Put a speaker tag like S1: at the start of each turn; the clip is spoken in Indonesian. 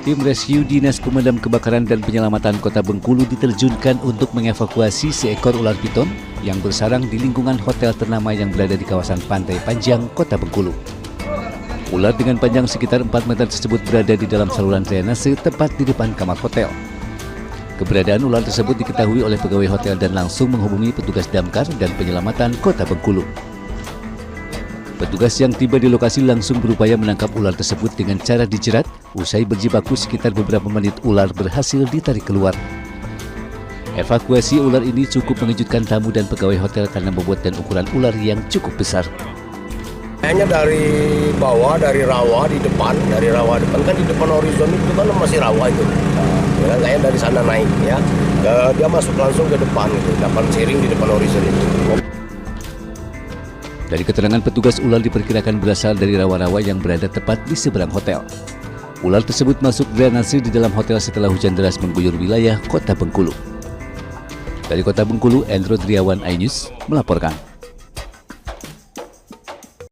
S1: Tim rescue Dinas Pemadam Kebakaran dan Penyelamatan Kota Bengkulu diterjunkan untuk mengevakuasi seekor ular piton yang bersarang di lingkungan hotel ternama yang berada di kawasan Pantai Panjang, Kota Bengkulu. Ular dengan panjang sekitar 4 meter tersebut berada di dalam saluran drainase tepat di depan kamar hotel. Keberadaan ular tersebut diketahui oleh pegawai hotel dan langsung menghubungi petugas damkar dan penyelamatan Kota Bengkulu. Petugas yang tiba di lokasi langsung berupaya menangkap ular tersebut dengan cara dijerat. Usai berjibaku sekitar beberapa menit, ular berhasil ditarik keluar. Evakuasi ular ini cukup mengejutkan tamu dan pegawai hotel karena bobot dan ukuran ular yang cukup besar.
S2: Kayaknya dari bawah, dari rawa di depan, kan di depan horizon itu kan masih rawa itu. Ya, kayaknya dari sana naik ya. Dia masuk langsung ke depan gitu, depan siring di depan horizon itu.
S1: Dari keterangan petugas, ular diperkirakan berasal dari rawa-rawa yang berada tepat di seberang hotel. Ular tersebut masuk drainase di dalam hotel setelah hujan deras mengguyur wilayah Kota Bengkulu. Dari Kota Bengkulu, Endro Triawan, iNews melaporkan.